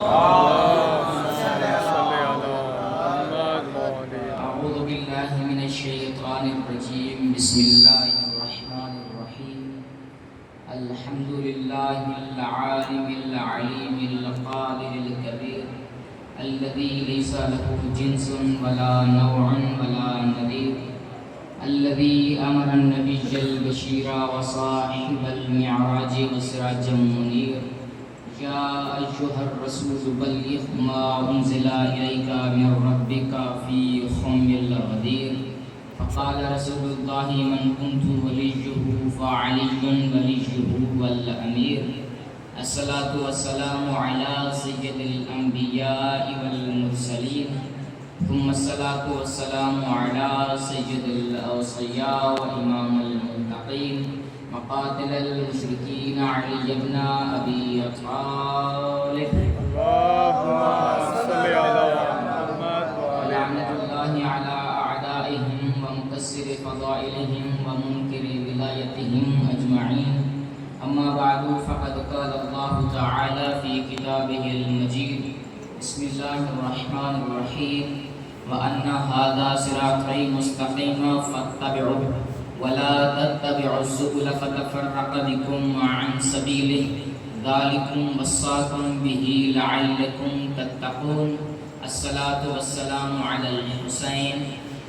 أعوذ بالله من الشيطان الرجيم. بسم الله الرحمن الرحيم. الحمد لله العالم العليم القادر الكبير الذي ليس له جنس ولا نوع ولا نظير، الذي أمر النبي البشير وصاحب المعراج وسراجا منير. يا أيها الرسول بلغ ما أنزل إليك من ربك في خم الغدير. فقال رسول الله من كنت وليه فعلي وليه والأمير. الصلاة والسلام على سيد الأنبياء والمرسلين، ثم الصلاة والسلام على سيد الأوصياء وإمام المتقين مقاتل المشركين علي بن أبي طالب. ولعنة الله على أعدائهم ومكسر فضائلهم ومنكر ولايتهم أجمعين. أما بعد، فقد قال الله تعالى في كتابه المجيد: بسم الله الرحمن الرحيم. وأن هذا صراطي مستقيما فاتبعوه ولا تتبعوا السبل فتفرق بكم عن سبيله ذلكم وصاكم به لعلكم تتقون. الصلاة والسلام على الحسين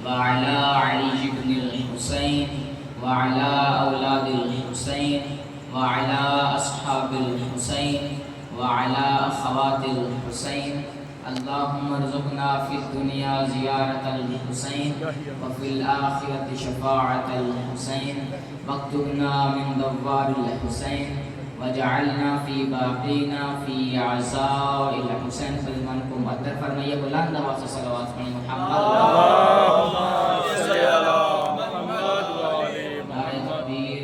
وعلى علي بن الحسين وعلى أولاد الحسين وعلى أصحاب الحسين وعلى أخوات الحسين. اللهم ارزقنا في الدنيا زيارة الحسين وفي الآخرة شفاعة الحسين، واكتبنا من دوار الحسين وجعلنا في باقينا في عزاء الحسين. سلمان کو مقدر فرمائیے بلند آواز سے صلوات پڑھیں. محمد نعرہ تکبیر،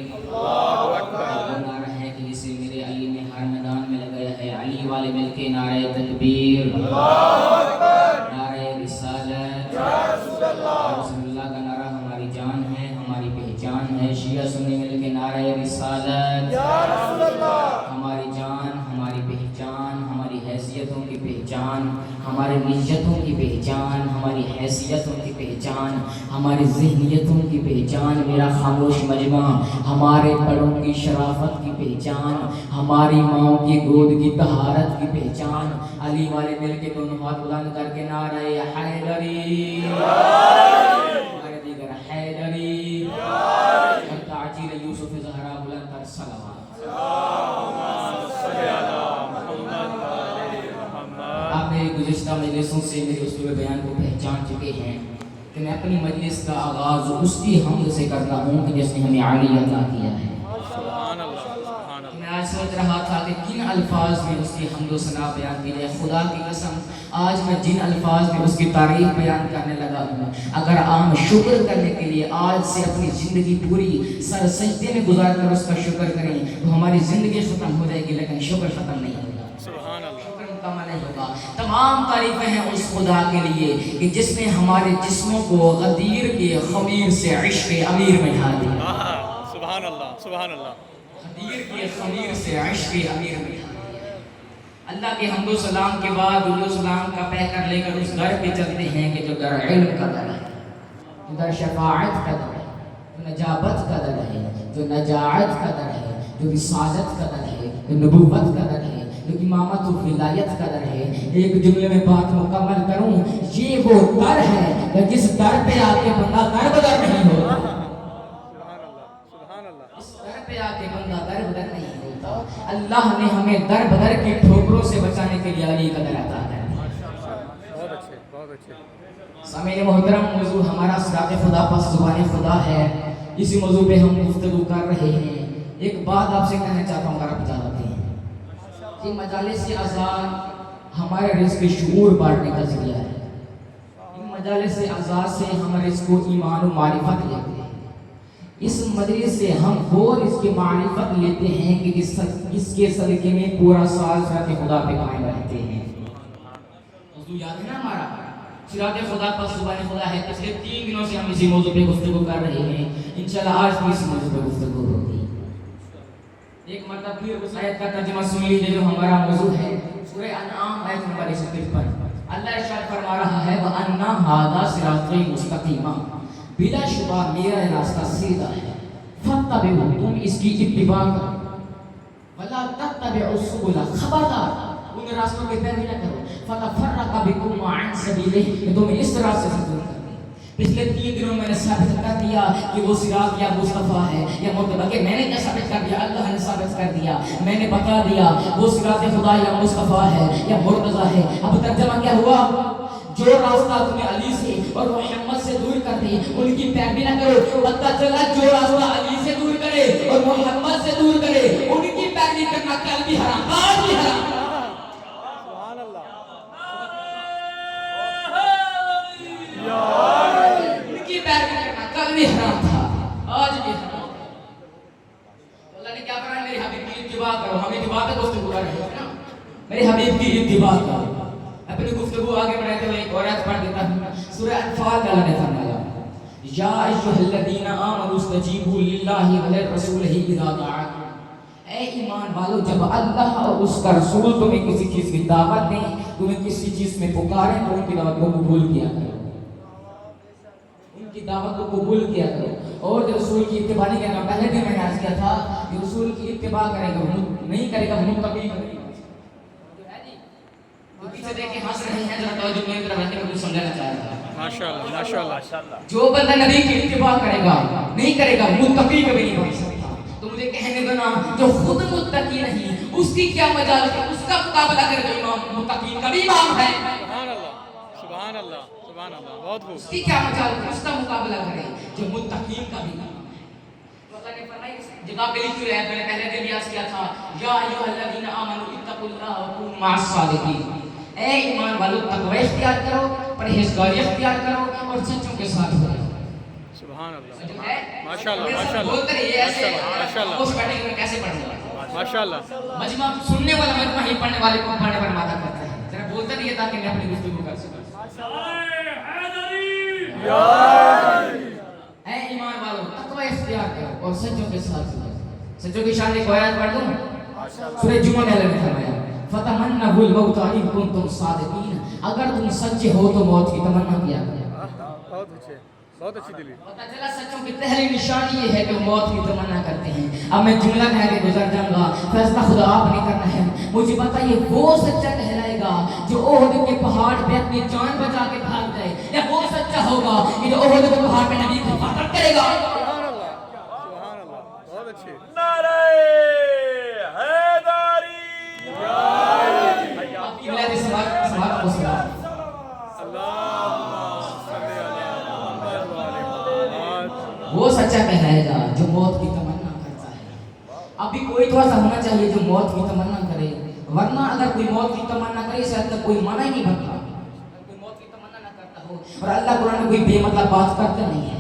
نعرہ ہے کہ جسے میرے علی نے ہر میدان میں لگایا ہے. علی والے مل کے نعرہ تکبیر، نعرہ رسالت، رسول اللہ کا نعرہ ہماری جان ہے، ہماری پہچان ہے. شیعہ سنی مل کے نعرہ رسالت، ہماری جان، ہماری پہچان، ہماری حیثیتوں کی پہچان، ہماری نیتوں کی پہچان، ہماری حیثیتوں کی پہچان، ہماری ذہنیتوں کی پہچان. میرا خاموش مجمع ہمارے بڑوں کی شرافت کی پہچان، ہماری ماؤں کی گود کی طہارت کی پہچان. علی والے مل کے دونوں ہاتھ بلند کر کے نعرہ حیدری، نعرہ دیگر حیدری، تعجیل یوسف زہرا بلند کر صلوات. آپ میری گزشتہ مجلسوں سے میرے اسلوب بیان کو پہچان چکے ہیں کہ میں اپنی مجلس کا آغاز اس کی حمد سے کرتا ہوں کہ جس نے ہمیں علی عطا کیا ہے. میں آج سوچ رہا تھا کہ کن الفاظ میں اس کی حمد و ثنا بیان کی جائے. خدا کی قسم آج میں جن الفاظ میں اس کی تعریف بیان کرنے لگا ہوں، اگر عام شکر کرنے کے لیے آج سے اپنی زندگی پوری سر سجدے میں گزار کر اس کا شکر کریں تو ہماری زندگی ختم ہو جائے گی، لیکن شکر ختم نہیں ہوگا. شکر مکمل نہیں ہوگا. تمام تعریفیں ہیں اس خدا کے لیے کہ جس نے ہمارے جسموں کو غدیر کے خمیر سے عشق امیر میں ڈھال دیا. سبحان اللہ، سبحان اللہ. غدیر کے خمیر سے عشق امیر میں ڈھال دیا. اللہ کے حمد و سلام کے بعد درود و سلام کا پہ کر لے کر اس در پہ چلتے ہیں کہ جو در علم کا در ہے، جو در شفاعت کا در ہے، جو نجابت کا در ہے، جو نجاعت کا در ہے، جو رسالت کا در ہے، جو نبوت کا در ہے، جو امامت و ولایت کا در ہے. ایک جملے میں بات مکمل کروں، یہ وہ در ہے کہ جس در پہ آ کے بندہ در بدر نہیں ہوتا. اس در پہ آ کے بندہ در بدر نہیں ہوتا. اللہ نے ہمیں در بدر کی ٹھوکروں سے بچانے کے لیے علی کا در عطا کر دیا. بہت اچھے، بہت اچھے. سامعین محترم، موضوع ہمارا صراط خدا پس زبان خدا ہے. اسی موضوع پہ ہم گفتگو کر رہے ہیں. ایک بات آپ سے کہنا چاہتا ہوں اگر آپ اجازت دیں کہ مجالس اذان ہمارے رزق شعور بانٹنے کا ذریعہ ہے. ان مجالس اذان سے ہم رزق و ایمان و معرفت لیتے ہیں. اس مجلس سے ہم اور اس کی معرفت لیتے ہیں کہ اس کے صدقے میں پورا سال صراط خدا پہ قائم رہتے ہیں. موضوع یاد ہے نا ہمارا؟ صراط خدا پس زبان خدا ہے. پچھلے 3 دنوں سے ہم اسی موضوع پہ گفتگو کر رہے ہیں. انشاءاللہ آج بھی اسی موضوع پہ گفتگو ہوگی. ایک مرتبہ پھر اس آیت کا ترجمہ سن لیجیے جو ہمارا موضوع ہے. سورہ انعام آیت نمبر 153 اللہ ارشاد فرما رہا ہے وَأَنَّ هَذَا صِرَاطِي مُسْتَقِيمًا، بلا شبہ میرا راستہ سیدھا ہے، فَاتَّبِعُوهُ، تم اس کی اتباع کرو، وَلَا تَتَّبِعُوا السُّبُلَ، خبردار ان راستوں کے پیروی نہ کرو، فَتَفَرَّقَ بِكُمْ عَنْ سَبِيلِهِ، کہ تمہیں اس راستے سے دور کر دے۔ پچھلے 3 دنوں میں نے ثابت کر دیا کہ وہ صراط یا مصطفیٰ ہے یا مرتبہ، کہ میں نے کیا ثابت کر دیا؟ اللہ نے ثابت کر دیا، میں نے بتا دیا وہ صراط خدا یا مصطفیٰ ہے یا مرتضیٰ ہے۔ اب ترجمہ کیا ہوا؟ جو راستہ تمہیں علی سے اور محمد سے دور کر دے ان کی پیروی نہ کرو۔ پتہ چلا جو راستہ علی سے دور کرے اور محمد سے دور کرے ان کی پیروی کرنا کل بھی حرام، آج بھی حرام۔ سبحان اللہ، ان کی پیروی کرنا کل بھی حرام تھا، آج بھی حرام۔ اللہ نے کیا فرمایا؟ میرے حبیب کی اتباع کرو۔ ہم اتباع پہ گفتگو کر رہے ہیں نا، میرے حبیب کی اتباع کرو۔ اپنی گفتگو آگے بڑھاتے ہوئے ایک اور آیت پڑھ دیتا ہوں، سورہ انفال میں اللہ نے فرمایا یا ایھا الذین آمنوا استجیبوا للہ وللرسول اذا دعاکم، اے ایمان والو جب اللہ اور اس کا رسول تمہیں کسی چیز کی دعوت دیں، تمہیں کسی چیز میں پکاریں تو ان کی دعوت کو قبول کیا کرو، ان کی دعوت کو قبول کیا کرو۔ اور جو رسول کی اتباع نہیں کرنا، پہلے دن میں نے عرض کیا تھا کہ رسول کی اتباع کرے گا نہیں کرے گا متقی کرے گا۔ پیچھے دیکھ کے ہنس رہے ہیں، ذرا توجہ میری طرف رکھیں، میں کچھ سمجھانا چاہ رہا ہوں۔ ماشاءاللہ ماشاءاللہ، جو بندہ نبی کی اتباع کرے گا نہیں کرے گا متقی کبھی نہیں بن سکتا۔ تو مجھے کہنے دو نا، جو خود متقی نہیں اس کی کیا مجال ہے اس کا مقابلہ کرے جو امام متقی کا بھی امام ہے۔ سبحان اللہ سبحان اللہ سبحان اللہ، بہت خوب۔ اس کی کیا مجال ہے اس کا مقابلہ کرے جو متقین کا بھی امام ہے۔ تو اللہ نے فرمایا اس جگہ پہ لکھی ہے، میں نے پہلے دن بیان کیا تھا یا ایھا الذین آمنوا اتقوا اللہ وکونوا مع الصادقین، اے ایمان والو تقوی اختیار کرو، پرہیزگاری اختیار کرو اور سچوں کے ساتھ ہو جاؤ۔ سبحان اللہ جو ہے ماشاءاللہ ماشاءاللہ بولتے رہیے ایسے ماشاءاللہ اس بیٹھے میں کیسے پڑھنے والا ماشاءاللہ۔ مجمع سننے والا مجمع ہی پڑھنے والے کو پڑھنے پر مادہ کرتا ہے۔ ذرا بولتے رہیے تاکہ میں اپنی گفتگو کر سکوں۔ اے ایمان والو تقوی اختیار کرو اور سچوں کے ساتھ ہو جاؤ۔ سچوں کی شان ایک آیت پڑھ دوں، سورہ جمعہ میں اللہ نے فرمایا فَتَمَنَّوُا الْمَوْتَ إِن كُنتُمْ صَادِقِينَ، اگر تم سچے ہو تو موت کی تمنا کیا کرو۔ بہت اچھے، بہت اچھی دلی۔ پتہ چلا سچوں کی پہلی نشانی یہ ہے کہ وہ موت کی تمنا کرتے ہیں۔ اب میں جملہ کہہ کے گزر جاؤں گا، فیصلہ خدا آپ نے کرنا ہے۔ مجھے بتائیے وہ سچا کہلائے گا جو احد کے پہاڑ پہ اپنی جان بچا کے بھاگ جائے، یا وہ سچا ہوگا کہ جو احد کے پہاڑ پہ نبی کی حفاظت کرے گا؟ سبحان اللہ سبحان اللہ، بہت اچھے۔ نعرہ حیدری، آپ کی ولایت سماعت کو سلام۔ وہ سچا کہلائے گا جو موت کی تمنا کرتا ہے۔ ابھی کوئی تو ایسا ہونا چاہیے جو موت کی تمنا کرے، ورنہ اگر کوئی موت کی تمنا کرے اسے تک کوئی منع ہی نہیں بنتا۔ اگر کوئی موت کی تمنا نہ کرتا ہو اور اللہ قرآن میں کوئی بے مطلب بات کرتا نہیں ہے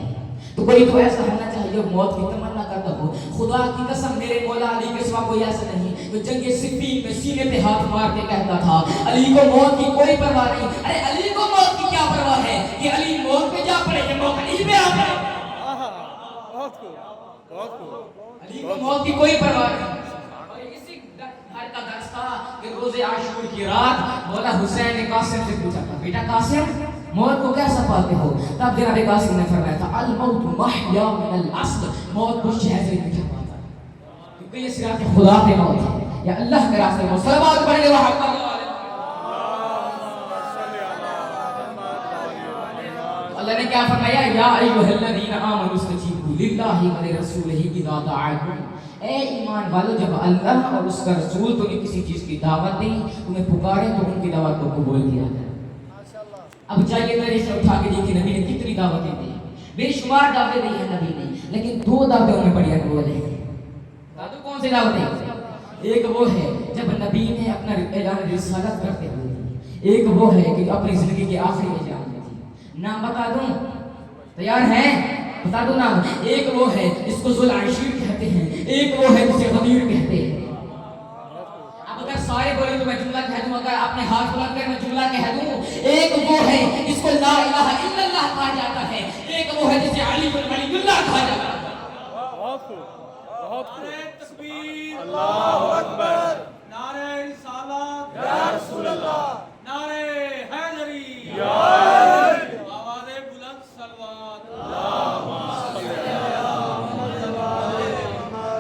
تو کوئی تو ایسا ہونا چاہیے جو موت کی تمنا کرتا ہو۔ خدا کی قسم میرے مولا علی کے سوا کوئی ایسا نہیں جو جنگ صفین میں سینے پہ ہاتھ مار کے کہتا تھا علی کو موت کی کوئی پرواہ نہیں۔ ارے علی کو موت کی کیا پرواہ ہے کہ علی موت پہ جا پڑے کہ موت علی پہ آ پڑے۔ بہت خوب بہت خوب۔ علی کو موت کی کوئی پرواہ نہیں۔ اور اسی گھر کا درس تھا کہ روز عاشور کی رات مولا حسین نے قاسم سے پوچھا تھا بیٹا قاسم موت کو کیسا پاتے ہو؟ تب جناب قاسم نے فرمایا تھا الموت محیا من الاصل، موت کو شہد سے میٹھا پاتا ہے، کیونکہ یہ صراط خدا پہ موت ہے یا اللہ کے راستے میں۔ صلوات پڑھیں وہ حق اللہ نے کیا فرمایا یا ایھا الذین آمنوا استجیبوا للہ ولرسولہ اذا دعاکم، اے ایمان والو جب اللہ اور اس کا رسول تمہیں کسی چیز کی دعوت دیں تمہیں پکارے تو ان کی دعوت کو قبول کیا کرو۔ اب جائیے تاریخ سے اٹھا کے دیکھیں نبی نے کتنی دعوتیں دی، بے شمار دعوتیں دی ہیں نبی نے، لیکن 2 دعوتیں انہیں بڑی اقبول ہیں۔ دادو کون سی دعوتیں؟ ایک وہ ہے جب نبی نے اپنا اعلان رسالت کرتے ہوئے، ایک وہ ہے کہ اپنی زندگی کے آخری میں جان دی تھی۔ نام بتا دوں؟ تیار ہیں؟ بتا دوں نام؟ ایک وہ ہے جس کو ذوالعشیر کہتے ہیں، ایک وہ ہے جسے غدیر کہتے ہیں۔ اب اگر سارے بولے تو میں جملہ کہہ دوں، اگر اپنے ہاتھ بلند کر میں جملہ کہہ دوں، ایک وہ ہے جس کو لا الہ الا اللہ کہا جاتا ہے، ایک وہ ہے جسے علی بن ولی اللہ کہا جاتا ہے۔ بہت خوب بہت خوب۔ تکبیر، اللہ اکبر، نعرہ رسالت، یا رسول اللہ نعرہ حیدری آواز بلند صلوات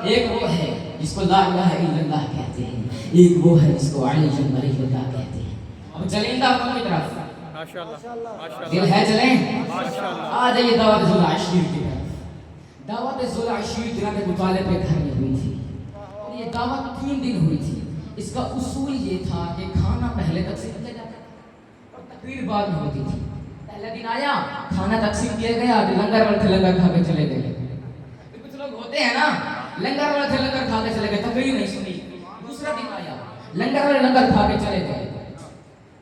ایک وہ ہے جس کو لا الہ الا اللہ کہتے ہیں، ایک وہ ہے جس کو علی ولی اللہ کہتے ہیں۔ اب چلیں دعوت کی طرف، ماشاءاللہ دل ہے چلیں، ماشاءاللہ آ جائیے دعوت ذوالعشیر کی طرف۔ دعوت ذوالعشیر جناب ابو طالب کے گھر میں ہوئی تھی، اور یہ دعوت 3 دن ہوئی تھی۔ اس کا اصول یہ تھا کہ کھانا پہلے تقسیم کیا جاتا اور تقریر بعد میں ہوتی تھی۔ پہلا دن آیا، کھانا تقسیم کیا گیا، لنگر والے تھے لنگر کھا کے چلے گئے۔ کچھ لوگ ہوتے ہیں نا، لنگر والے تھے لنگر کھا کے چلے گئے، تقریر نہیں سنی۔ دوسرا دن آیا، لنگر والے لنگر کھا کے چلے گئے۔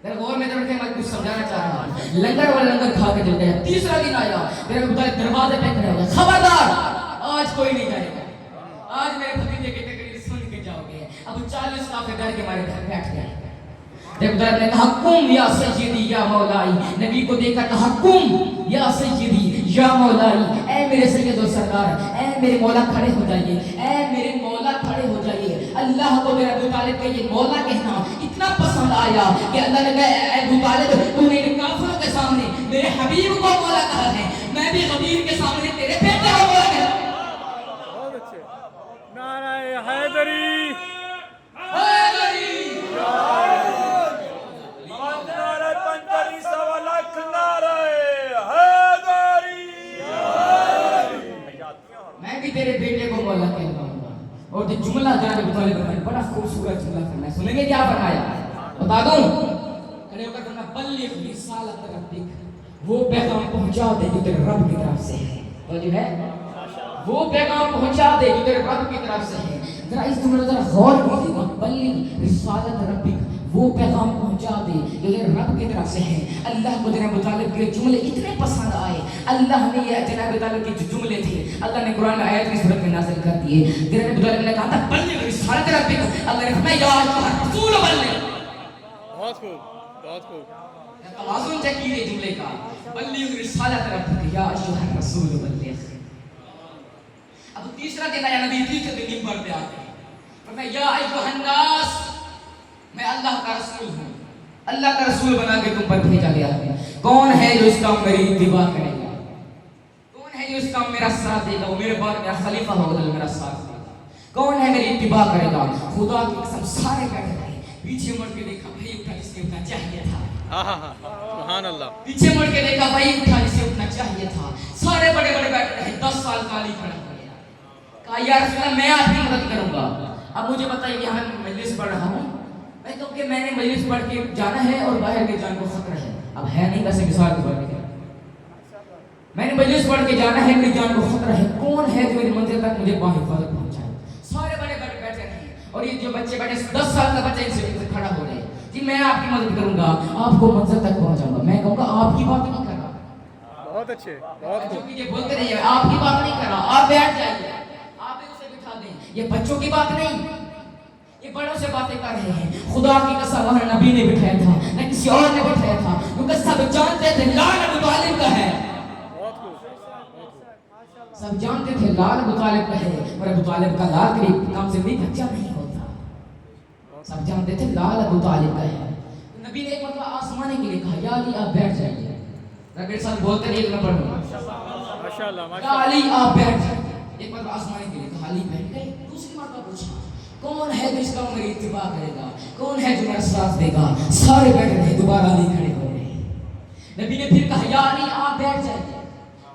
میرے غور میں بیٹھے میں کچھ سمجھانا چاہ رہا ہوں، لنگر والے لنگر کھا کے چلے گئے۔ تیسرا دن آیا، میرے دروازے پہ کھڑے ہو گئے، خبردار آج کوئی نہیں جائے گا، آج میرے بھتیجے کی تقریر سن کے جاؤ گے۔ اب 40 کافر ڈر کے مارے گھر بیٹھ گئے۔ جب در نے کہا قم یا سیدی یا مولائی، نبی کو دیکھا کہا قم یا سیدی یا مولائی، اے میرے سید و سردار، اے میرے مولا کھڑے ہو جائیے، اے میرے مولا کھڑے ہو جائیے۔ اللہ کو میرے ابو طالب کا یہ مولا کہنا اتنا پسند آیا کہ اللہ نے کہا اے ابو طالب تو نے کافروں کے سامنے میرے حبیب کو مولا کہا ہے، میں بھی غدیر کے سامنے تیرے بیٹے کو مولا کہتا ہوں۔ بہت اچھے نعرہ حیدری میں بھی تیرے بیٹے کو مولا کہتا ہوں۔ اور جو جملہ جناب ابو طالب نے بڑا خوبصورت جملہ کرنا ہے، سنیں گے کیا فرمایا؟ بتا دوں، کھڑے ہو کر فرمایا بلغ رسالت ربک، وہ پیغام پہنچا دے جو تیرے رب کی طرف سے ہے۔ تو جو ہے وہ پیغام پہنچا دے جو تیرے رب کی طرف سے ہے۔ ذرا اس جملے ذرا غور کیجیے گا، بلغ رسالت ربک، وہ پیغام پہنچا دے جو تیرے رب کی طرف سے ہے۔ اللہ کو جناب ابو طالب کے جملے اتنے پسند آئے، اللہ نے یہ جناب ابو طالب کے جو جملے تھے اللہ نے قرآن میں آیت کی صورت میں نازل کر دیے۔ جناب ابو طالب نے کہا تھا بلغ رسالت ربک، اللہ نے فرمایا یا ایھا الرسول بلغ۔ بہت خوب بہت خوب توازن چیک کیجیے جملے کا، بلغ رسالت ربک یا ایھا الرسول بلغ۔ اب تیسرا دن آیا، نبی تیسرے دن منبر پہ آ گئے، فرمایا یا ایھا الناس، میں اللہ کا رسول ہوں، اللہ کا رسول بنا کے تم پر بھیجا گیا ہے۔ کون ہے جو اس کا میری اتباع کرے گا؟ کون ہے جو اس کا میرا ساتھ دے گا؟ وہ میرے بعد میرا خلیفہ ہوگا جو میرا ساتھ دے گا۔ کون ہے میری اتباع کرے گا؟ خدا کی قسم سارے بیٹھے رہے، پیچھے مڑ کے دیکھا بھائی اٹھا جس نے اٹھنا چاہیے تھا، سبحان اللہ، پیچھے مڑ کے دیکھا بھائی اٹھا جسے اٹھنا چاہیے تھا۔ سارے بڑے بڑے بیٹھے رہے، 10 سال کا علی کھڑا ہو گیا، کہا یا رسول اللہ میں آپ کی مدد کروں گا۔ اب مجھے بتائیے یہاں میں مجلس پڑھ رہا ہوں، میں کہوں کہ میں نے مجلس پڑھ کے جانا ہے اور باہر کے جان کو خطرہ ہے، اب ہے نہیں ویسے مثال کے طور پہ میں نے مجلس پڑھ کے جانا ہے، میری جان کو خطرہ ہے، کون ہے جو میری منزل تک مجھے باحفاظت پہنچائے؟ سارے بڑے بڑے بیٹھے رہے، اور یہ جو بچے بیٹھے 10 سال کا بچہ ان سے کھڑا ہو رہے، جی میں آپ کی مدد کروں گا، آپ کو منزل تک پہنچاؤں گا۔ میں کہوں گا آپ کی بات نہیں کر رہا، بہت اچھے بہت خوب یہ بولتے رہیے آپ کی بات نہیں کر رہا، آپ بیٹھ جائیے، آپ بھی اسے بٹھا دیں، یہ بچوں کی بات نہیں، یہ بڑوں سے باتیں کر رہے ہیں۔ خدا کی قسم وہاں نبی نے بٹھایا تھا نہ کسی اور نے بٹھایا تھا، کیونکہ سب جانتے تھے لال ابو طالب کا ہے، سب جانتے تھے لال ابو طالب کا ہے، اور ابو طالب کا لال قریب کم سے بھی بچہ نہیں ہوتا، سب جانتے تھے لال ابو طالب کا ہے۔ نبی نے ایک مرتبہ آسمانے کے لیے کہا یا علی آپ بیٹھ جائیے، میرے ساتھ بولتے رہیے میں پڑھوں گا، ماشاءاللہ یا ماشاءاللہ علی آپ بیٹھ جائیے۔ ایک مرتبہ آسمانے کے لیے کہا علی بیٹھ گئے، دوسری مرتبہ پوچھا کون ہے جو اس کا میری اتباع کرے گا؟ کون ہے جو میرا ساتھ دے گا؟ سارے بیٹھ رہے، دوبارہ علی کھڑے ہو گئے۔ نبی نے پھر کہا یا علی آپ بیٹھ جائیے،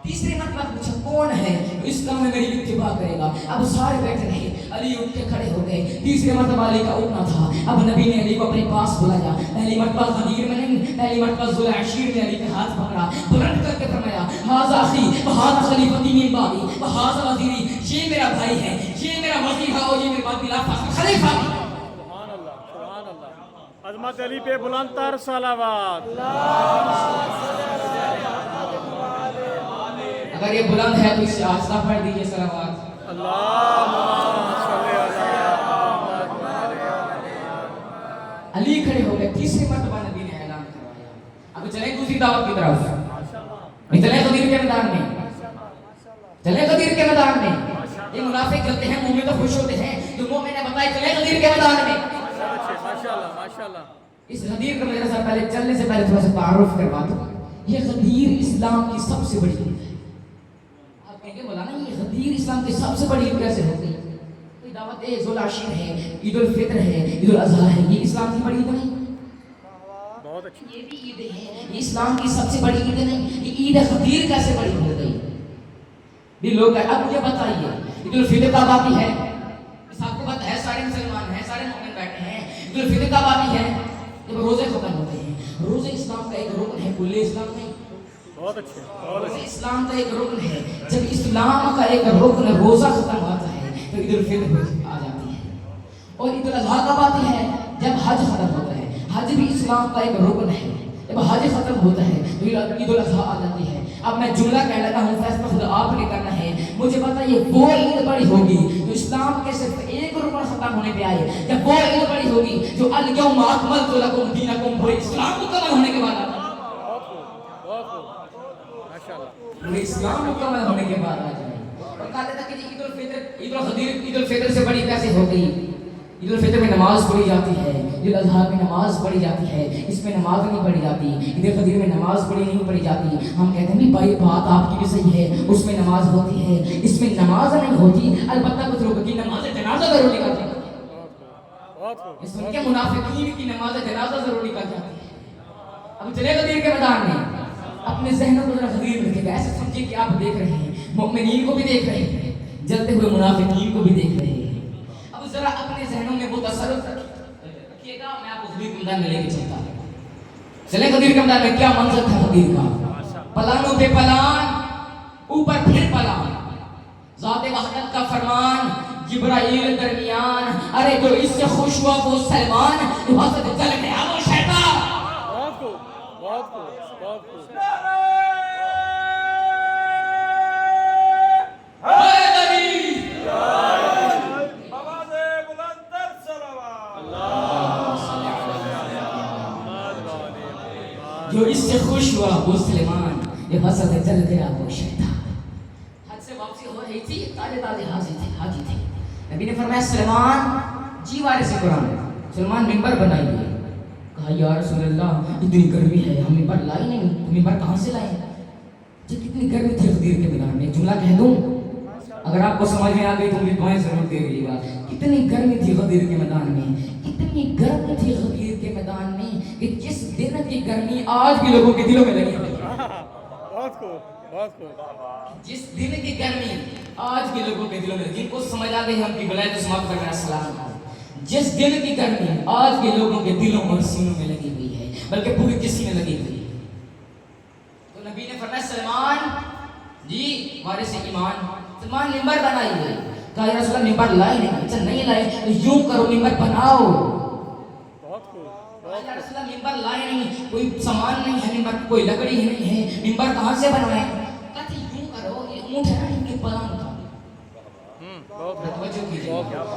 تیسری مرتبہ پوچھا کون ہے جو اس کام میں میری اتباع کرے گا؟ اب سارے بیٹھے رہے، علی اٹھ کے کھڑے ہو گئے۔ تیسری مرتبہ علی کا اٹھنا تھا، اب نبی نے علی کو اپنے پاس بلایا، پہلی مرتبہ غدیر میں نہیں، پہلی مرتبہ ذوالعشیر میں علی کا ہاتھ پکڑا، بلند کر کے فرمایا ھذا اخی وھذا خلیفتی من بعدی وھذا وزیری، یہ میرا بھائی ہے، یہ میرا وزیر ہے، اور یہ میرے بعد بلا فخر خلیفہ ہے۔ سبحان اللہ سبحان اللہ، عظمت علی پہ بلند تر صلوات۔ اگر یہ بلند ہے تو اس سے آہستہ پڑھ دیجیے صلوات۔ اللہم صلی علی علی کھڑے ہو گئے، تیسری مرتبہ نبی نے اعلان کروایا۔ اب چلیں دوسری دعوت کی طرف، چلیں غدیر کے میدان میں، چلیں غدیر کے میدان میں۔ یہ منافق چلتے ہیں، مومن تو خوش ہوتے ہیں، جو مومن نے بتایا چلیں غدیر کے میدان میں۔ ماشاءاللہ ماشاءاللہ، اس غدیر کا مدرسہ پہلے چلنے سے پہلے تھوڑا سا تعارف کروا دو. یہ غدیر اسلام کی سب سے بڑی عید ہے. آپ کہیں گے مولانا یہ غدیر اسلام کی سب سے بڑی عید کیسے ہو گئی؟ کوئی دعوت ذو العشر ہے، عید الفطر ہے، عید الاضحیٰ ہے، یہ اسلام کی بڑی عید نہیں؟ بہت اچھی. یہ بھی عید ہے، یہ اسلام کی سب سے بڑی عید نہیں. یہ عید غدیر کیسے بڑی ہو گئی؟ بھی لوگ اب مجھے بتائیے عید الفطر کب آتی ہے؟ اس آپ کو پتہ ہے سارے مسلمان ہیں، سارے مومن بیٹھے ہیں. عید الفطر کب آتی ہے؟ جب روزے ختم ہوتے ہیں. روزے اسلام کا ایک رکن ہے، کل اسلام نہیں. بہت اچھے. بہت روزے اچھے. اسلام کا ایک رکن ہے. جب اسلام کا ایک رکن روزہ ختم ہوتا ہے تو عید الفطر آ جاتی ہے. اور عید الاضحیٰ کب آتی ہے؟ جب حج ختم ہوتا ہے. حج بھی اسلام کا ایک رکن ہے. جب حج ختم ہوتا ہے تو عید الاضحیٰ آ جاتی ہے. اب میں جملہ کہنے لگا ہوں، فیصلہ خود آپ نے کرنا ہے. مجھے بتائیے وہ عید بڑی ہوگی جو اسلام کے صرف ایک رکن ختم ہونے پہ آئے، جب وہ عید بڑی ہوگی جو الیوم اکملت لکم دینکم وہ اسلام مکمل ہونے کے بعد آتا ہے. بہت خوب. بہت خوب. ماشاءاللہ. وہ اسلام مکمل ہونے کے بعد آ جائے. اور کہتے تھے کہ عید الفطر عید الفطر سے بڑی کیسے ہو گئی؟ عید الفطر میں نماز پڑھی جاتی ہے، عید الاضحیٰ میں نماز پڑھی جاتی ہے، اس میں نماز نہیں پڑھی جاتی. عید الفطر میں نماز پڑھی نہیں پڑھی جاتی. ہم کہتے ہیں بھائی بات آپ کی بھی صحیح ہے، اس میں نماز ہوتی ہے، اس میں نماز نہیں ہوتی. البتہ کچھ لوگوں کی نماز جنازہ ضرور نکل جاتی ہے. بہت خوب. اس میں کیا منافقین کی نماز جنازہ ضرور نکل جاتی ہے. اب چلے غدیر کے میدان میں اپنے ذہنوں کو ذرا غدیر میں رکھیے گا. ایسے سمجھیے کہ آپ دیکھ رہے ہیں، مومنین کو بھی دیکھ رہے ہیں، جلتے ہوئے منافقین کو بھی دیکھ رہے ہیں. اب ذرا اپنے ذہنوں میں وہ تصرف رکھیے گا. میں آپ کو غدیر کے میدان میں لے کے چلتا ہوں. چلے غدیر کے میدان میں کیا منظر تھا غدیر کا. پلانوں پہ پلان، اوپر پھر پلان، ذات وحدت کا فرمان، جبرائیل درمیان. ارے جو اس سے خوش ہوا وہ سلمان، جو حسد جل گیا وہ شیطان. بہت خوب. بہت خوب. بہت خوب. جو اس سے خوش ہوا وہ سلیمان، جو حسد جل گیا وہ شیطان. حج سے واپسی ہو رہی تھی، تازے تازے حاجی تھے. نبی نے فرمایا سلیمان جی وارث قرآن، سلیمان ممبر بنائیے. کہا یا رسول اللہ اتنی گرمی ہے ہم ممبر لائے نہیں. تو ممبر کہاں سے لائے؟ جی کتنی گرمی تھی غدیر کے میدان میں. جملہ کہہ دوں، اگر آپ کو سمجھ میں آ گئی تو مجھے دعائیں ضرور دے گی گا. کتنی گرمی تھی غدیر کے میدان میں، کتنی گرمی تھی غدیر کے میدان میں کہ جس دن کی گرمی آج بھی لوگوں کے دلوں میں لگی ہوئی ہے. بہت خوب. بہت خوب. جس دن کی گرمی آج بھی لوگوں کے دلوں میں، جن کو سمجھ آ گئی ہم کی بلائے تو سماپت کرنا سلام. جس دن کی گرمی آج بھی لوگوں کے دلوں اور سینوں میں لگی ہوئی ہے، بلکہ پوری جسم میں لگی ہوئی ہے. تو نبی نے فرمایا سلمان جی وارث ایمان، سلمان ممبر بنائیے. کہا یا رسول اللہ ممبر لائے نہیں. اچھا نہیں لائے تو یوں کرو ممبر بناؤ. بہت خوب. یا رسول اللہ ممبر لائے نہیں، کوئی سامان نہیں ہے ممبر، کوئی لکڑی نہیں ہے، ممبر کہاں سے بنائے؟ کہتے یوں کرو، یہ اونٹ ہے نا ان کے پلان اتار لو.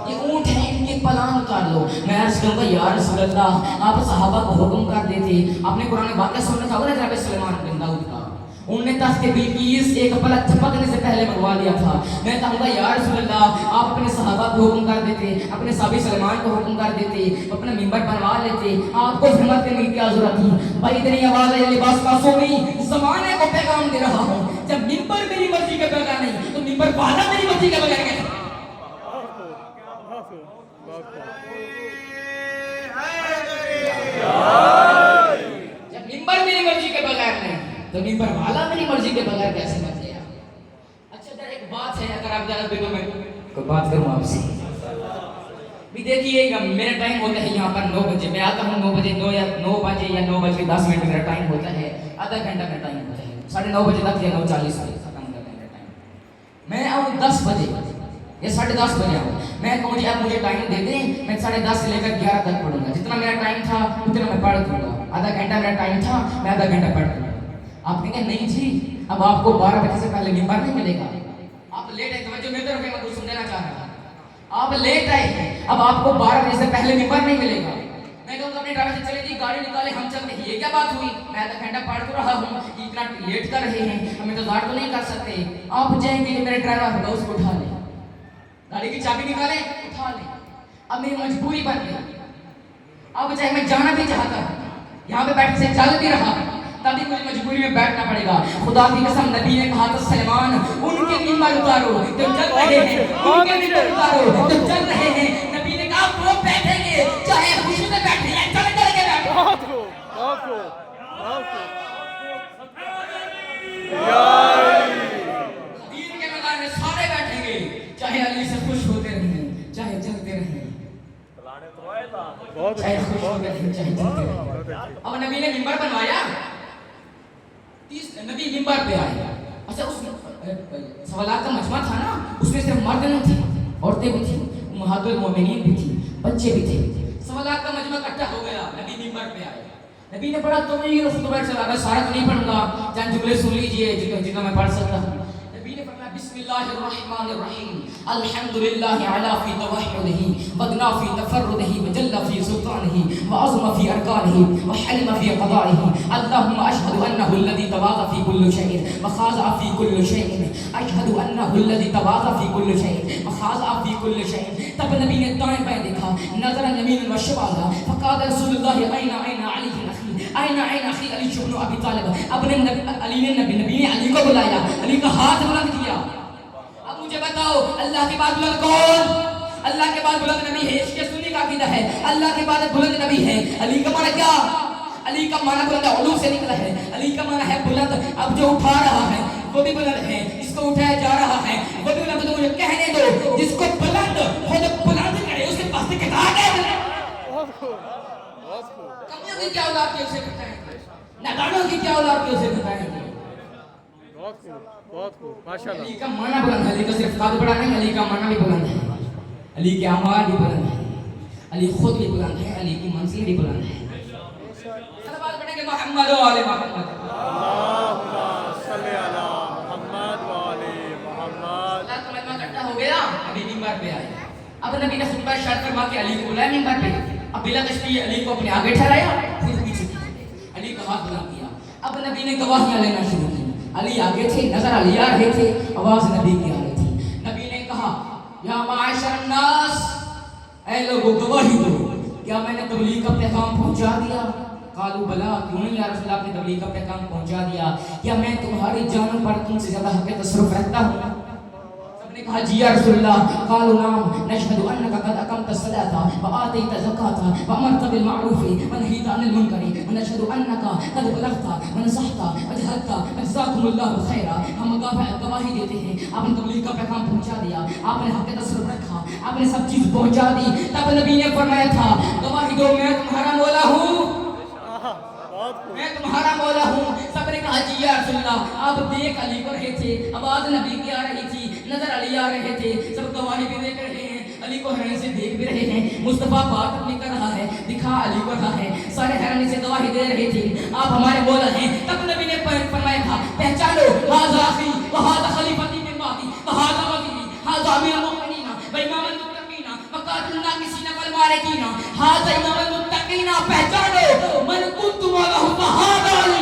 یہ اونٹ ہے ان کے پلان اتار لو. میں عرض کروں گا یا رسول اللہ آپ صحابہ کو حکم کر دیتے. آپ نے قرآن واقعہ سننا تھا جناب سلیمان بن داؤد کا. انہوں نے تخت بلقیس ایک پلک جھپکنے سے پہلے منگوا لیا تھا. میں کہوں گا یا رسول اللہ آپ اپنے صحابہ کو حکم کر دیتے، اپنے صحابی سلمان کو حکم کر دیتے، اپنا ممبر بنوا لیتے. آپ کو ہمت کرنے کی کیا ضرورت تھی؟ بھائی اتنی آواز ہے لباس کا سوئی زمانے کو پیغام دے رہا ہوں. جب ممبر میری مرضی کے بغیر نہیں تو ممبر والا میری مرضی کے بغیر کیسے؟ جب ممبر میری مرضی کے بغیر نہیں تو ممبر والا میری مرضی کے بغیر کیسے بن گیا؟ اچھا ذرا ایک بات ہے، اگر آپ زیادہ دنوں میں کوئی بات کروں آپ سے بھی دیکھیے گا. میرا ٹائم ہوتا ہے یہاں پر 9 بجے. میں آتا ہوں 9 بجے 9 بجے یا 9:10 میرا ٹائم ہوتا ہے. آدھا گھنٹہ کا ٹائم ہوتا ہے. 9:30 بجے تک یا 9:40 بجے ختم ہوتا ہے میرا ٹائم. میں آؤں 10 بجے یا 10:30 بجے آؤں. میں کہوں جی آپ مجھے ٹائم دے دیں، میں 10:30 سے لے کر 11 تک پڑھوں گا. جتنا میرا ٹائم تھا اتنا میں پڑھ دوں گا. آدھا گھنٹہ میرا ٹائم تھا، میں آدھا گھنٹہ پڑھ دوں گا. آپ کہیں گے نہیں جی اب آپ کو 12 بجے سے پہلے ممبر نہیں ملے گا. آپ لیٹ آئے. توجہ میری طرف میں کچھ سمجھانا چاہ رہا ہوں. آپ لیٹ آئے ہیں، اب آپ کو 12 بجے سے پہلے ممبر نہیں ملے گا. میں کہوں گا اپنے ڈرائیور سے چلے جی گاڑی نکالے ہم چلتے ہیں. یہ کیا بات ہوئی؟ میں آدھا گھنٹہ پڑھ تو رہا ہوں، اتنا لیٹ کر رہے ہیں، ہم انتظار تو نہیں کر سکتے. آپ جائیں گے کہ میرے ڈرائیور ہوگا اس کو اٹھا لیں، گاڑی کی چابی نکالیں اٹھا لیں. اب میری مجبوری بن گئی. اب چاہے میں جانا بھی چاہتا یہاں پہ بیٹھنے سے چل بھی رہا تبھی مجھے مجبوری میں بیٹھنا پڑے گا. خدا کی قسم نبی نے کہا تو سلمان ان کے ممبر اتارو جو چل رہے ہیں, ان کے ممبر اتارو جو چل رہے ہیں. نبی نے کہا وہ بیٹھیں گے چاہے خوشی سے بیٹھیں یا چلے چلے کے بیٹھیں. دین کے میدان میں سارے بیٹھیں گے چاہے علی سے خوش ہوتے رہیں چاہے چلتے رہیں, چاہے خوش ہوتے رہیں چاہے چلتے رہیں. اب نبی نے ممبر بنوایا, نبی ممبر پہ آئے. اچھا اس سوالات کا مجمع تھا نا, اس میں صرف مرد نہیں تھے, عورتیں بھی تھیں, امہات المومنین بھی تھیں, بچے بھی تھے. سوالات کا مجمع اکٹھا ہو گیا, نبی ممبر پہ آئے. نبی نے پڑھا طویل خطبہ چلا, میں سارا تو نہیں پڑھوں گا, چند جملے سن لیجئے جتنا میں پڑھ سکتا ہوں. نبی نے فرمایا بسم اللہ الرحمن الرحیم الحمدللہ علی فی توحدہ ودنا فی تفردہ وجل فی سلطانہ وعظم فی ارکانہ وحلم فی قضائہ اللہم اشہد انہ الذی تواضع فی کل شیء وخاضع فی کل شیء اشہد انہ الذی تواضع فی کل شیء وخاضع فی کل شیء. تب نبی نے دائیں بائیں دیکھا, نظر یمین و شمال, فقال رسول اللہ این علی اخی این اخی علی بن ابی طالب. اب نے نبی نے علی کو بلایا, علی کا ہاتھ بلند کیا. اب مجھے بتاؤ اللہ کے بعد بلند کون؟ اللہ کے بعد بلند نبی ہے. عشق سنی کا عقیدہ ہے اللہ کے بعد بلند نبی ہے. علی کا معنی کیا؟ علی کا معنی بلند علو سے نکلا ہے. علی کا معنی ہے بلند. اب جو اٹھا رہا ہے وہ بھی بلند ہے, جس کو اٹھایا جا رہا ہے وہ بھی بلند. مجھے کہنے دو جس کو بلند خود بلند کرے اس کے پاس کتاب ہے. کمیوں کی کیا اولاد کے اسے بتائیں گے, نادانوں کی کیا اولاد کے اسے بتائیں گے. علی کا معنی بلند ہے. علی کا صرف قد بڑا نہیں, علی کا معنی بھی بلند ہے, علی کے اعمال بھی بلند ہے, علی خود بھی بلند ہے, علی کی منزل بھی بلند ہے. صلوات پڑھیں گے محمد و آل محمد. اللہم صلی علی محمد و آل محمد. اللہ کا مجمع اکٹھا ہو گیا, نبی ممبر پہ آئے. اب نبی نے خطبہ ارشاد فرما کے علی کو بلایا ممبر پہ. اب بلا تشبیہ علی کو اپنے آگے ٹھہرایا, پھر پیچھے علی کا ہاتھ بلند کیا. اب نبی نے گواہیاں لینا شروع کی. علی آگے تھے, نظر علی آ رہے تھے, آواز نبی کی آ رہی تھی. نبی نے کہا یا معاشر الناس, اے لوگوں گواہی دو, کیا میں نے تبلیغ کا پیغام پہنچا دیا؟ قالوا بلا, کیوں نہیں یا رسول اللہ, آپ نے تبلیغ کا پیغام پہنچا دیا. کیا میں تمہاری جانوں پر تم سے زیادہ حق تصرف رکھتا ہوں؟ سب نے کہا جی یا رسول اللہ. قالوا نعم نشهد انك قد اقمت الصلاة وآتيت الزكاة وامرت بالمعروف ونهيت عن المنكر ونشهد انك قد بلغت ونصحت وجهدت جزاكم الله خيرا. ہم گواہی دیتے ہیں آپ نے تبلیغ کا پیغام پہنچا دیا, آپ نے حق تصرف رکھا, آپ نے سب چیز پہنچا دی. تب نبی نے فرمایا تھا گواہی دو میں تمہارا مولا ہوں, میں تمہارا مولا ہوں. سب نے کہا جی یا رسول اللہ. آپ دیکھ علی کو رہے تھے, آواز نبی کی آ رہی تھی, نظر علی آ رہے تھے, سب گواہی بھی دیکھ رہے ہیں, علی کو حیرانی سے دیکھ بھی رہے ہیں. مصطفیٰ بات اپنی کر رہا ہے, دکھا علی کو رہا ہے, سارے حیرانی سے گواہی دے رہے تھے آپ ہمارے مولا ہیں. تب نبی نے فرمایا تھا پہچانو ھذا اخی وھذا خلیفتی من بعدی وھذا وزیری ھذا امیر المؤمنین وامام المتقین وقاتل الناکسین والمارقین ھذا امام المتقین. پہچانو من کنت مولا فھذا علی.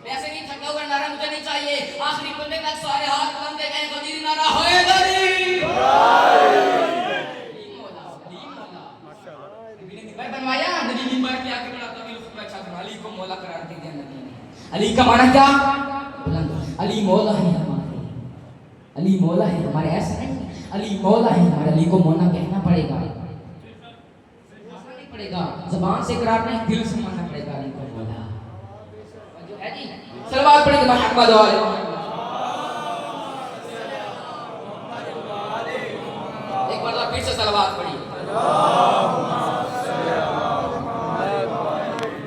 ویسے نہیں تھکا ہوا نعرہ مجھے نہیں چاہیے, آخری بندے تک سارے ہاتھ بلند دے گئے, غدیر نعرہ ہوئے دری. نبی نے ممبر بنوایا, نبی ممبر پہ آ کے بڑا طویل خطبہ اچھا کرا, علی کو مولا قرار دے دیا نبی نے. علی کا معنی کیا؟ بلند. علی مولا ہے ہمارے, علی مولا ہے ہمارے, ایسا نہیں علی مولا ہے ہمارے. علی کو مولا کہنا پڑے گا, نہیں پڑے گا, زبان سے اقرار نہیں, دل سے ماننا پڑے گا علی کو مولا. جو ہے جی صلوات پڑھیں گے محمد و آل محمد. ایک بار پھر سے صلوات پڑھیے.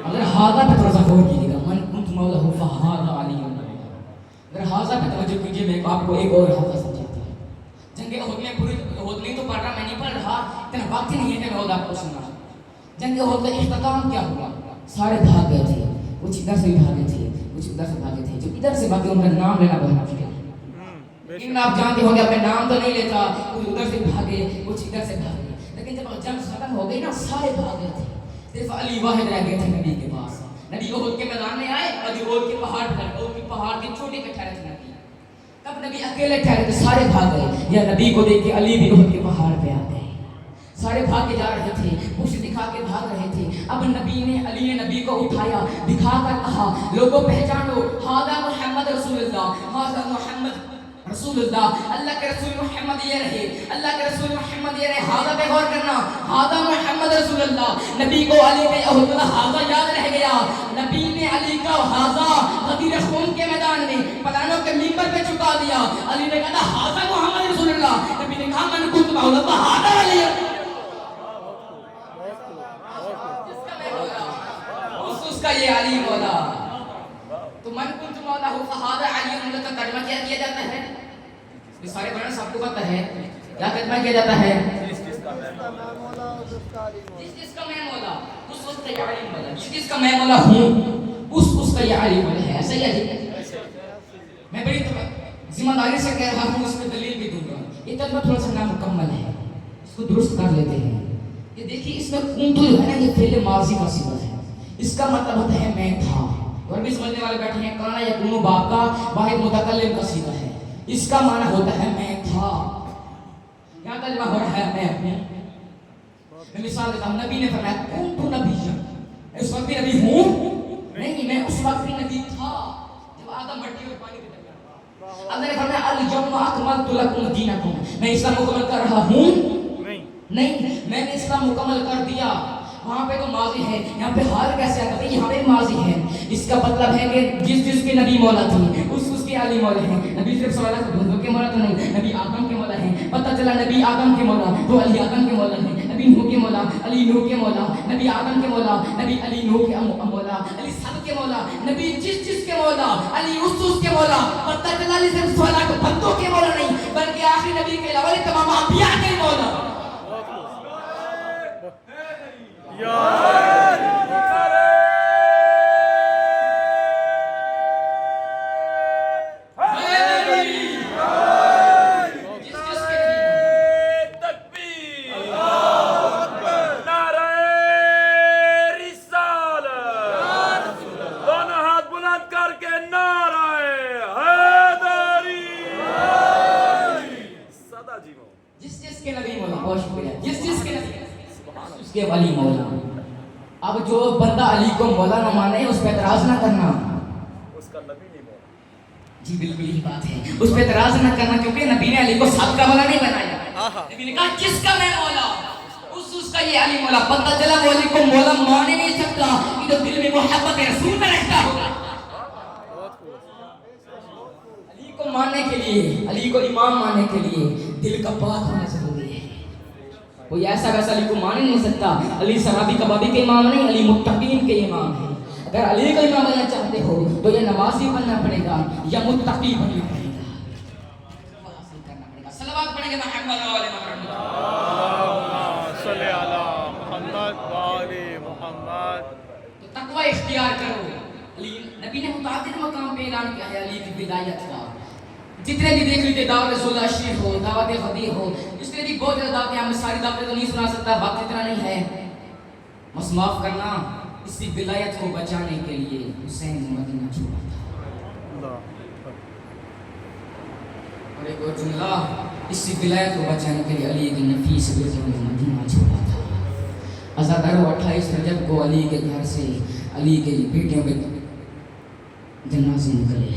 اگر ہاذا پہ تھوڑا سا غور کیجیے گا, من کنت مولا فھذا علی. اگر ہاذا پہ توجہ کیجیے, میں آپ کو ایک اور ہاذا سمجھاتا ہوں. جنگ احد میں پوری احد نہیں تو پڑھ رہا, میں نہیں پڑھ رہا, اتنا وقت نہیں ہے کہ میں احد آپ کو سنا. جنگ احد کا اختتام کیا ہوا؟ سارے بھاگ گئے تھے, کچھ ادھر سے بھی بھاگے تھے, کچھ ادھر سے بھاگے تھے. جو ادھر سے بھاگے ان کا نام لینا بہت مشکل ہے, لیکن آپ جانتے ہوں گے اپنے نام تو نہیں لیتا, کچھ ادھر سے بھاگے, کچھ ادھر سے بھاگے. لیکن جب جنگ ختم ہو گئی نا, سارے بھاگ گئے تھے, صرف علی واحد رہ گئے تھے نبی کے پاس. نبی احد کے میدان میں آئے اور احد کے پہاڑ پر احد کے پہاڑ کے چوٹی پہ ٹھہرے تھے نبی. تب نبی اکیلے ٹھہرے تھے, سارے بھاگ گئے. یا نبی کو دیکھ کے علی بھی احد کے پہاڑ پہ آ گئے. سارے بھاگ کے جا رہے تھے, پوچھ دکھا کے بھاگ رہے تھے. اب علی نے نبی کو اٹھایا, دکھا کر کہا لوگوں پہچانو, ھذا محمد رسول اللہ, ھذا محمد رسول اللہ. اللہ کے رسول محمد یہ رہے, اللہ کے رسول محمد یہ رہے. ھذا پہ غور کرنا, ھذا محمد رسول اللہ. نبی کو علی کے احد کا ھذا یاد رہ گیا. نبی نے علی کا ھذا غدیر خون کے میدان میں پلانوں کے منبر پہ چکا دیا. علی نے کہا ھذا محمد رسول اللہ. نبی نے کہا من کنت معه ھذا علی. اس کا یہ علی مولا. تو من کنت مولا ہو فہذا علی مولا کا ترجمہ کیا کیا جاتا ہے؟ یہ سارے بیان سب کو پتہ ہے کیا ترجمہ کیا جاتا ہے؟ جس جس کا میں مولا, اس کا یہ علی مولا. جس کا میں مولا ہوں, اس کا یہ علی مولا ہے. صحیح ہے جی. میں بڑی ذمہ داری سے کہہ رہا ہوں, اس پہ دلیل بھی دوں گا. یہ ترجمہ تھوڑا سا نامکمل ہے, اس کو درست کر لیتے ہیں. یہ دیکھیے اس میں کنت جو ہے نا, یہ فعل ماضی کا صیغہ ہے. اس کا مطلب ہوتا ہے میں تھا. اور بھی سمجھنے والے بیٹھے ہیں, کانا یکون باپ کا واحد متکلم کا صیغہ ہے. اس کا معنی ہوتا ہے میں تھا. یہاں ترجمہ ہو رہا ہے میں ہوں. میں مثال دیتا ہوں, نبی نے فرمایا کنت نبی, اس وقت بھی نبی ہوں نہیں, میں اس وقت بھی نبی تھا جب آدم مٹی اور پانی کے درمیان. اللہ نے فرمایا الیوم اکملت لکم دینکم, میں اسلام مکمل کر رہا ہوں نہیں, میں نے اسلام مکمل کر دیا. وہاں پہ تو ماضی ہے, یہاں پہ حال کیسے آتا ہے؟ یہاں پہ ماضی ہے. اس کا مطلب ہے کہ جس کے نبی مولا تھی اس کے علی مولا ہیں. نبی صرف سوالہ بندوں کے مولا تو نہیں, نبی آدم کے مولا ہیں. پتہ چلا نبی آدم کے مولا تو علی آدم کے مولا ہیں. نبی نوح کے مولا علی نوح کے مولا, نبی آدم کے مولا نبی علی نوح کے مولا, علی سب کے مولا, نبی جس کے مولا علی اس کے مولا. پتہ چلا علی صرف سوالہ بندوں کے مولا نہیں بلکہ آخری نبی کے علاوہ تمام انبیاء کے مولا. علی مولا. اب جو بندہ علی کو مولا نہ مانے اس پہ اعتراض نہ کرنا, اس کا نبی نہیں مولا. جی بالکل یہی بات ہے, اس پہ اعتراض نہ کرنا کیونکہ نبی نے علی کو سب کا مولا نہیں بنایا. نبی نے کہا جس کا میں مولا اس کا یہ علی مولا. پتہ چلا وہ علی کو مولا مان نہیں سکتا کہ جو دل میں محبت رسول میں رہتا ہوگا. علی کو ماننے کے لیے, علی کو امام ماننے کے لیے دل کا پاک ہونا ضروری ہے. کوئی ایسا ویسا علی کو مان نہیں سکتا. علی صحابی کبابی کے امام نہیں, علی متقین کے امام ہیں. اگر علی کو امام بننا چاہتے ہو تو یا نمازی بننا پڑے گا یا متقی بننا پڑے گا. صلوات پڑھیں گے محمد و آل محمد. اللہم صلی علی محمد و آل محمد. تو تقوی اختیار کرو. علی نبی نے متعدد مقام پہ اعلان کیا ہے علی کی ولایت کا. جتنے بھی دیکھ لیتے دعوت رسول اللہ شریف ہو, دعوت خدیع ہو, اس طرح بھی بہت زیادہ دعوتیں. ہم ساری دعوتیں تو نہیں سنا سکتا, وقت اتنا نہیں ہے. بس معاف کرنا, اس کی ولایت کو بچانے کے لیے حسین نے مدینہ چھوڑا تھا. اور ایک اور جملہ, اس کی ولایت کو بچانے کے لیے علی کے نفیس بیٹوں نے مدینہ چھوڑا تھا. عزادار 28 رجب کو علی کے گھر سے علی کے بیٹیوں کے جنازے نکلے.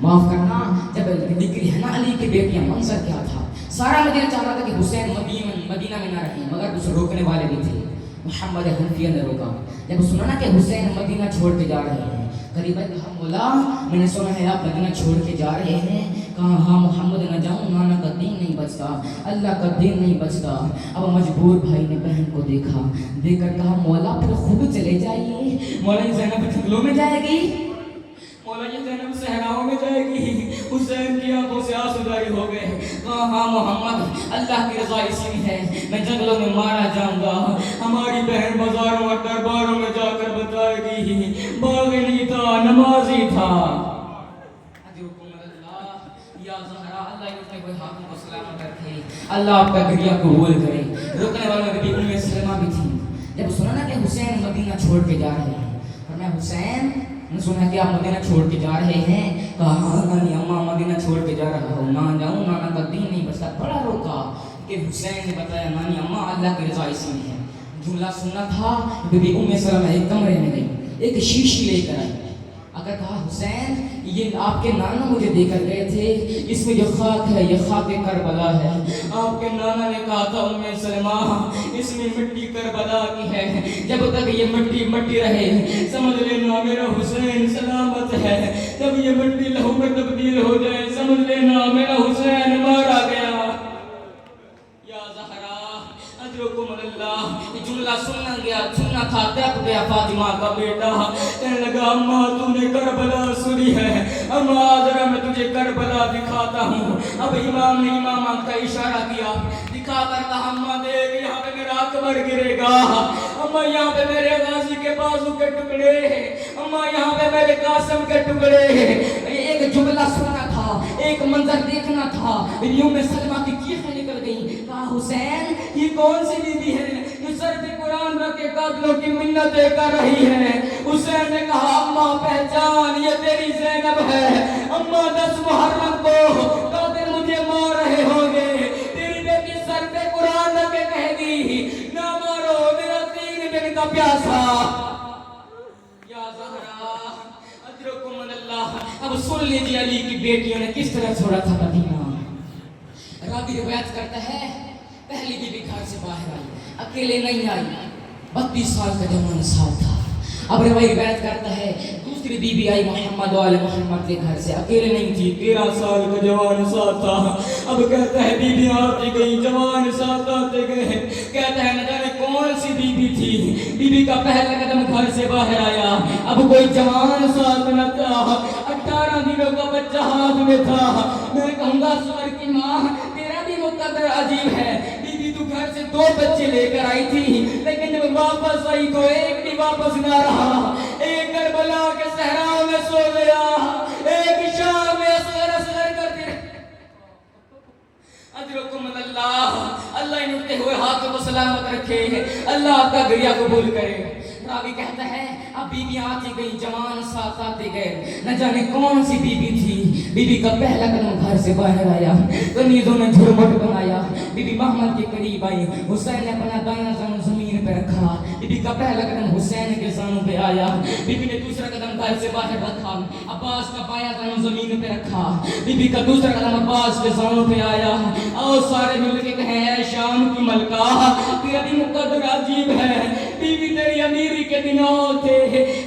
معاف کرنا, جب نکلی ہے نا علی کی بیٹیاں, منظر کیا تھا. سارا مدینہ چاہ رہا تھا کہ حسین مدینہ میں نہ رہیں, مگر کچھ روکنے والے بھی تھے. محمد حنفیہ نے روکا. جب سنا نا کہ حسین مدینہ چھوڑ کے جا رہے ہیں, قریب کہا مولا میں نے سنا ہے آپ مدینہ چھوڑ کے جا رہے ہیں. کہا ہاں محمد نہ جاؤں, نانا کا دین نہیں بچتا, اللہ کا دین نہیں بچتا. اب مجبور بھائی نے بہن کو دیکھا, دیکھ کر کہا مولا پھر خود چلے جائیے. مولا زینب جنگلوں میں جائے گی, مولا یہ زینب صحراؤں میں جائے گی. حسین کی آنکھوں سے آنسو جاری ہو گئے. کہا ہاں محمد اللہ کی رضا اسی میں ہے, میں جنگلوں میں مارا جاؤں گا. ہماری بہن بازاروں اور درباروں میں جا کر بتائے گی باغی نہیں تھا, نمازی تھا. اللہ آپ کا گریہ قبول کرے. روکنے والوں میں بھی ام سلمہ بھی تھی. جب سنا نا کہ حسین مدینہ چھوڑ کے جا رہے ہیں، اور میں حسین نے سنا کہ آپ مدینہ چھوڑ کے جا رہے ہیں، کہا ہاں نانی اما مدینہ چھوڑ کے جا رہا ہوں، نہ جاؤں، نانا کا دین نہیں بچتا، بڑا روکا کہ حسین نے بتایا نانی اما اللہ کی رضا اس میں ہے۔ جملہ سننا تھا، بی بی ام سلمہ ایک کمرے میں گئی، ایک شیشی لے کر آئی، اگر کہا حسین یہ آپ کے نانا مجھے دے کر گئے تھے، اس میں جو خاک ہے یہ خاک کربلا ہے۔ آپ کے نانا نے کہا تھا ام سلمہ اس میں مٹی کربلا کی ہے، جب تک یہ مٹی مٹی رہے سمجھ لینا میرا حسین سلامت ہے، جب یہ مٹی لہو میں تبدیل ہو جائے سمجھ لینا میرا حسین مارا گیا۔ یا زہرا اجرکم اللہ، یہ جملہ سننا تھا، تپ گیا فاطمہ کا بیٹا، کہنے لگا اماں تو نے کربلا سنی ہے، اماں ذرا میں تجھے کربلا دکھاتا ہوں۔ اب امام نے امامہ کا اشارہ کیا، دکھا کر کہا اماں دیکھ یہاں پہ میرا اکبر گرے گا، اماں یہاں پہ میرے غازی کے بازو کے ٹکڑے، اماں یہاں پہ میرے قاسم کے ٹکڑے۔ ایک جملہ سننا تھا، ایک منظر دیکھنا تھا، ام سلمہ کی چیخیں نکل گئیں، کہا حسین یہ کون سی بی بی ہے جو سر پہ قرآن رکھ کے قاتلوں کی منتیں کر رہی ہے؟ حسین نے کہا اماں پہچان یہ تیری زینب ہے، اماں 10 محرم کو قاتل مجھے مار رہے ہوں گے، تیری بیٹی سر پہ قرآن رکھ کے کہے گی نہ مارو میرا 3 دن کا پیاسا۔ یا زہرا اجرکم اللہ۔ اب سن لیجیے علی کی بیٹیوں نے کس طرح چھوڑا تھا مدینہ۔ راوی روایت کرتا ہے پہلی بی بی گھر سے باہر آئی، اکیلے نہیں آئی، 32 سال کا جوان سال تھا۔ اب روایت کرتا ہے دوسری بی بی آئی محمد وآل محمد کے گھر سے، اکیلے نہیں تھی، 13 سال کا جوان سال تھا۔ اب کہتا ہے بی بی آتی گئی، جوان ساتھ آتے گئے، کہتا ہے نہ جانے کون سی بی بی تھی، بی بی کا پہلا قدم گھر سے باہر آیا، اب کوئی جوان ساتھ نہ تھا، 18 دنوں کا بچہ ہاتھ میں تھا۔ میں کہوں گا سور کی ماں تیرا بھی مقدر عجیب ہے، بی بی تو گھر سے 2 بچے لے کر آئی تھی، لیکن جب واپس آئی تو ایک بھی واپس نہ رہا، ایک کربلا کے صحراؤں میں سو گیا، ایک شام میں اصغر کرتے رہے۔ اجرکم اللہ، اللہ ان اٹھتے ہوئے ہاتھوں کو سلامت رکھے، اللہ آپ کا گریہ قبول کرے۔ راوی کہتا ہے اب بی بی آتی گئی، جوان ساتھ آتے گئے، نہ جانے کون سی بی بی تھی، بی بی کا پہلا قدم گھر سے باہر آیا، کنیزوں نے جھرمٹ بنایا، بی بی محمد کے قریب آئی، حسین نے اپنا دایاں زانو زمین پہ رکھا، بی بی کا پہلا قدم حسین کے زانو پہ آیا، بی بی نے دوسرا قدم گھر سے باہر رکھا، عباس کا بایاں زانو زمین پہ رکھا، بی بی کا دوسرا قدم عباس کے زانو پہ آیا، اور سارے مل کے کہیں اے شام کی ملکہ تیرا بھی مقدر عجیب ہے، بی بی تیری امیری کے دنوں تھے،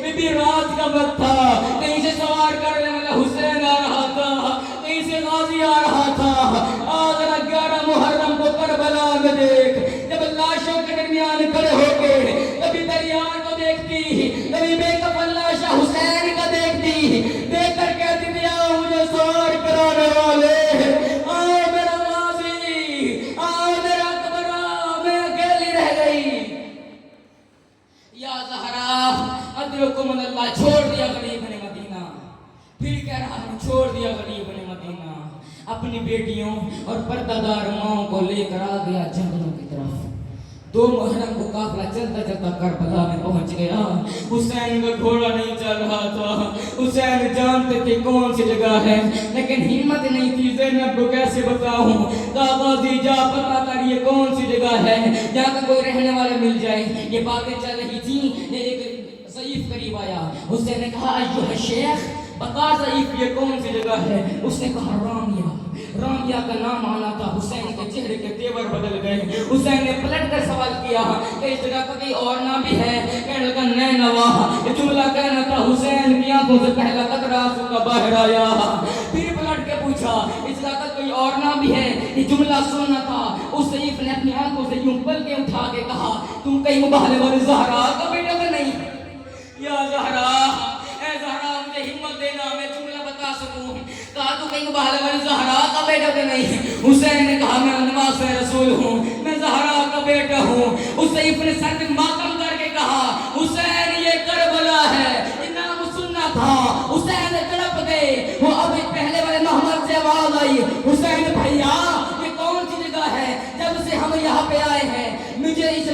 بی بی رات کا وقت تھا، کہیں سے سوار کرنے والا حسین آ رہا تھا، کہیں سے غازی آ رہا تھا، آج 11 محرم کو کربلا میں دیکھ، جب لاشوں کے درمیان کھڑے ہو کے کبھی دریان کو دیکھتی، کبھی بے کفن لاشا حسین کا دیکھتی، دیکھ کر کہتی تھی آؤ مجھے سوار کرانے والے، آؤ میرا غازی، آؤ میرا اکبر، میں اکیلی رہ گئی۔ یا زہرا اجرکم اللہ، چھوڑ دیا غریب نے مدینہ، پھر کہہ رہا ہوں چھوڑ دیا غریب نے مدینہ، اپنی بیٹیوں اور پردہ دار ماؤں کو لے کر آ گیا جنگلوں کی طرف۔ 2 محرم کو قافلہ چلتا چلتا کربلا میں پہنچ گیا، حسین کا گھوڑا نہیں چل رہا تھا، حسین جانتے تھے کون سی جگہ ہے، لیکن ہمت نہیں تھی زینب کو کیسے بتاؤں، غازی جا پتا کر یہ کون سی جگہ ہے جہاں کا کوئی رہنے والا مل جائے۔ یہ باتیں چل رہی تھیں، ایک ضعیف قریب آیا، حسین نے کہا ایھا الشیخ بتا ضعیف یہ کون سی جگہ ہے؟ اس نے کہا رامیا۔ رامیا کا نام آنا تھا، حسین کے چہرے کے تیور بدل گئے، حسین نے پلٹ کر سوال کیا کہ اس جگہ کا کوئی اور نام بھی ہے؟ کہنے لگا نینوا۔ یہ جملہ کہنا تھا، حسین کی آنکھوں سے پہلا قطرہ آنسو کا باہر آیا، پھر پلٹ کے پوچھا اس جگہ کا کوئی اور نام بھی ہے؟ یہ جملہ سننا تھا، اس ضعیف نے اپنی آنکھوں سے یوں پل کے اٹھا کے کہا تم کہیں مباہلے والے زہرا کا بیٹا تو نہیں؟ یا زہرا، اے زہرا مجھے ہمت دینا میں جملہ بتا سکوں۔ کہا تو کہیں مباہلے والی زہرا کا بیٹا تو نہیں؟ حسین نے کہا میں نواز رسول ہوں، میں زہرا کا بیٹا ہوں۔ اس ضعیف نے سر میں ماتم کر کے کہا حسین یہ کربلا ہے، یہ نام سننا تھا۔ حسین تڑپ گئے، وہ اب پہلے والے محمد سے آواز آئی حسین بھیا یہ کون سی جگہ ہے؟ جب سے ہم یہاں پہ آئے ہیں مجھے اس